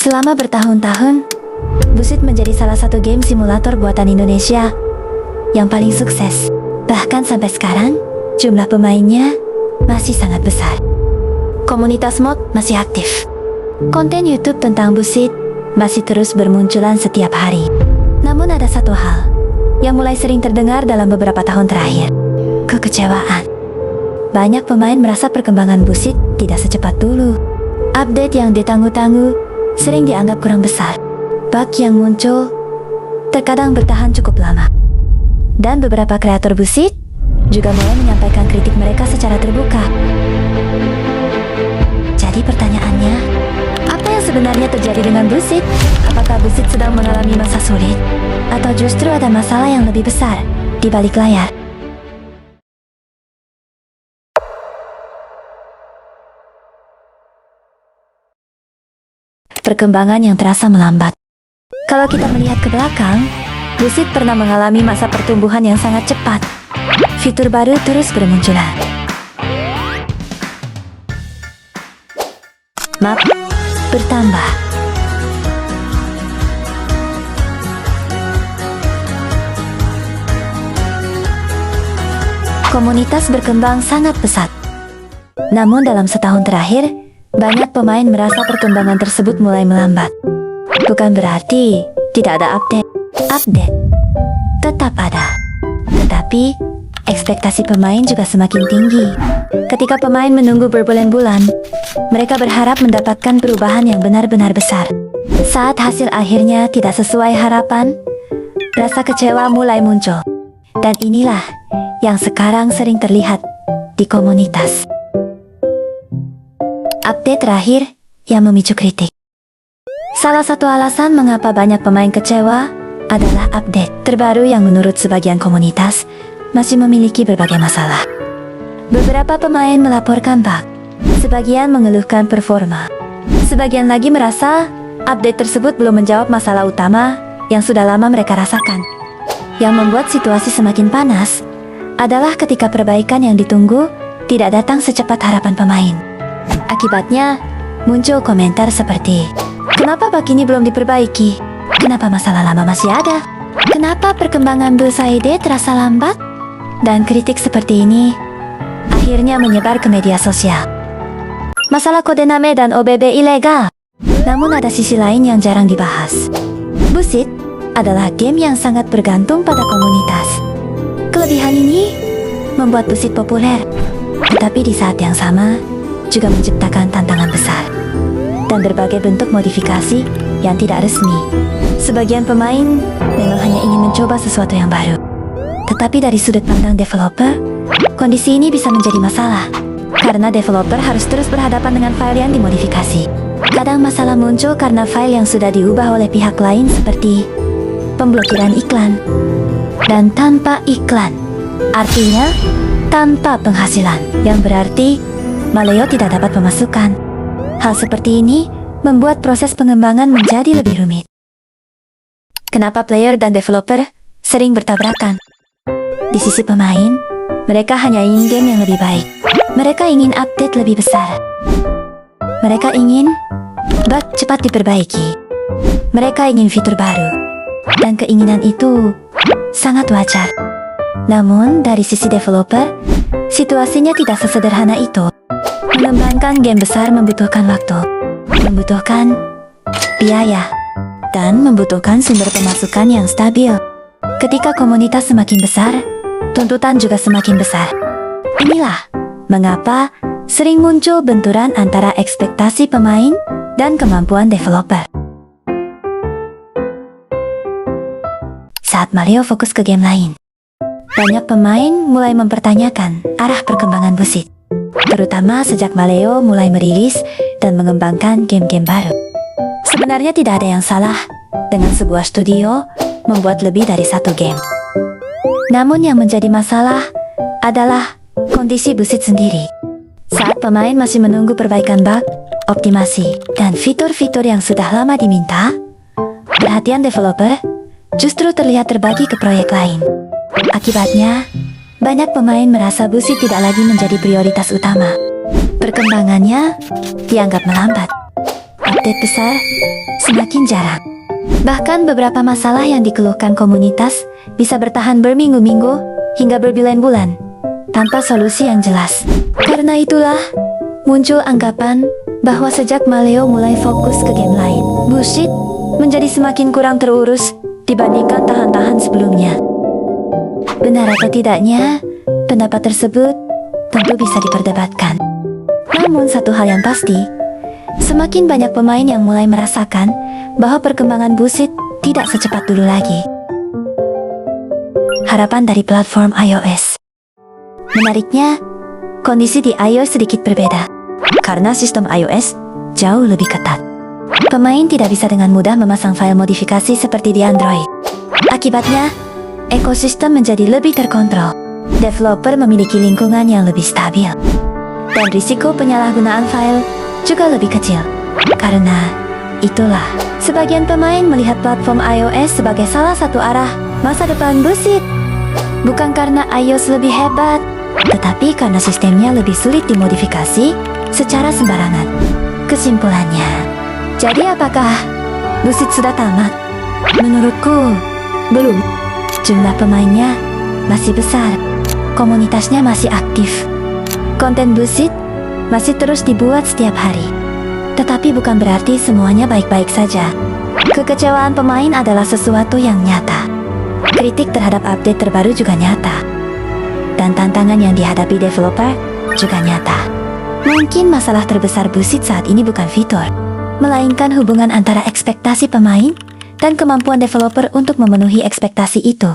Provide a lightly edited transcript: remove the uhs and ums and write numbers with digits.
Selama bertahun-tahun, Busit menjadi salah satu game simulator buatan Indonesia yang paling sukses. Bahkan sampai sekarang, jumlah pemainnya masih sangat besar. Komunitas mod masih aktif. Konten YouTube tentang Busit masih terus bermunculan setiap hari. Namun ada satu hal yang mulai sering terdengar dalam beberapa tahun terakhir. Kekecewaan. Banyak pemain merasa perkembangan Busit tidak secepat dulu. Update yang ditangguh-tangguh sering dianggap kurang besar. Bug yang muncul terkadang bertahan cukup lama. Dan beberapa kreator Busit juga mulai menyampaikan kritik mereka secara terbuka. Jadi pertanyaannya, apa yang sebenarnya terjadi dengan Busit? Apakah Busit sedang mengalami masa sulit? Atau justru ada masalah yang lebih besar di balik layar? Perkembangan yang terasa melambat. Kalau kita melihat ke belakang, Busit pernah mengalami masa pertumbuhan yang sangat cepat. Fitur baru terus bermunculan. Map bertambah. Komunitas berkembang sangat pesat. Namun dalam setahun terakhir, banyak pemain merasa perkembangan tersebut mulai melambat. Bukan berarti tidak ada update. Update tetap ada. Tetapi, ekspektasi pemain juga semakin tinggi. Ketika pemain menunggu berbulan-bulan, mereka berharap mendapatkan perubahan yang benar-benar besar. Saat hasil akhirnya tidak sesuai harapan, rasa kecewa mulai muncul. Dan inilah yang sekarang sering terlihat di komunitas. Update terakhir yang memicu kritik. Salah satu alasan mengapa banyak pemain kecewa adalah update terbaru yang menurut sebagian komunitas masih memiliki berbagai masalah. Beberapa pemain melaporkan bug, sebagian mengeluhkan performa, sebagian lagi merasa update tersebut belum menjawab masalah utama yang sudah lama mereka rasakan. Yang membuat situasi semakin panas adalah ketika perbaikan yang ditunggu tidak datang secepat harapan pemain. Akibatnya, muncul komentar seperti, "Kenapa bug ini belum diperbaiki? Kenapa masalah lama masih ada? Kenapa perkembangan Busit terasa lambat?" Dan kritik seperti ini akhirnya menyebar ke media sosial. Masalah kode name dan OBB ilegal. Namun ada sisi lain yang jarang dibahas. Busit adalah game yang sangat bergantung pada komunitas. Kelebihan ini membuat Busit populer, tetapi di saat yang sama juga menciptakan tantangan besar dan berbagai bentuk modifikasi yang tidak resmi. Sebagian pemain memang hanya ingin mencoba sesuatu yang baru. Tetapi dari sudut pandang developer, kondisi ini bisa menjadi masalah karena developer harus terus berhadapan dengan file yang dimodifikasi. Kadang masalah muncul karena file yang sudah diubah oleh pihak lain seperti pemblokiran iklan dan tanpa iklan. Artinya, tanpa penghasilan, yang berarti Maleo tidak dapat pemasukan. Hal seperti ini membuat proses pengembangan menjadi lebih rumit. Kenapa player dan developer sering bertabrakan? Di sisi pemain, mereka hanya ingin game yang lebih baik. Mereka ingin update lebih besar. Mereka ingin bug cepat diperbaiki. Mereka ingin fitur baru. Dan keinginan itu sangat wajar. Namun, dari sisi developer, situasinya tidak sesederhana itu. Mengembangkan game besar membutuhkan waktu, membutuhkan biaya, dan membutuhkan sumber pemasukan yang stabil. Ketika komunitas semakin besar, tuntutan juga semakin besar. Inilah mengapa sering muncul benturan antara ekspektasi pemain dan kemampuan developer. Saat Maleo fokus ke game lain, banyak pemain mulai mempertanyakan arah perkembangan Busit, terutama sejak Maleo mulai merilis dan mengembangkan game-game baru. Sebenarnya tidak ada yang salah dengan sebuah studio membuat lebih dari satu game. Namun yang menjadi masalah adalah kondisi Busit sendiri. Saat pemain masih menunggu perbaikan bug, optimasi, dan fitur-fitur yang sudah lama diminta, perhatian developer justru terlihat terbagi ke proyek lain. Akibatnya, banyak pemain merasa Busit tidak lagi menjadi prioritas utama. Perkembangannya dianggap melambat. update besar semakin jarang. Bahkan beberapa masalah yang dikeluhkan komunitas bisa bertahan berminggu-minggu hingga berbulan-bulan tanpa solusi yang jelas. Karena itulah muncul anggapan bahwa sejak Maleo mulai fokus ke game lain, Bullshit menjadi semakin kurang terurus dibandingkan tahan-tahan sebelumnya. Benar atau tidaknya, pendapat tersebut tentu bisa diperdebatkan. Namun satu hal yang pasti, semakin banyak pemain yang mulai merasakan bahwa perkembangan Bullshit tidak secepat dulu lagi. Harapan dari platform iOS. Menariknya, kondisi di iOS sedikit berbeda. Karena sistem iOS jauh lebih ketat. Pemain tidak bisa dengan mudah memasang file modifikasi seperti di Android. Akibatnya, ekosistem menjadi lebih terkontrol. Developer memiliki lingkungan yang lebih stabil. Dan risiko penyalahgunaan file juga lebih kecil. Karena itulah, sebagian pemain melihat platform iOS sebagai salah satu arah masa depan Bullshit. Bukan karena iOS lebih hebat, tetapi karena sistemnya lebih sulit dimodifikasi secara sembarangan. Kesimpulannya, jadi apakah Bullshit sudah tamat? Menurutku, belum. Jumlah pemainnya masih besar, komunitasnya masih aktif. Konten Bullshit masih terus dibuat setiap hari. Tetapi bukan berarti semuanya baik-baik saja. Kekecewaan pemain adalah sesuatu yang nyata. Kritik terhadap update terbaru juga nyata. Dan tantangan yang dihadapi developer juga nyata. Mungkin masalah terbesar Bullshit saat ini bukan fitur, melainkan hubungan antara ekspektasi pemain dan kemampuan developer untuk memenuhi ekspektasi itu.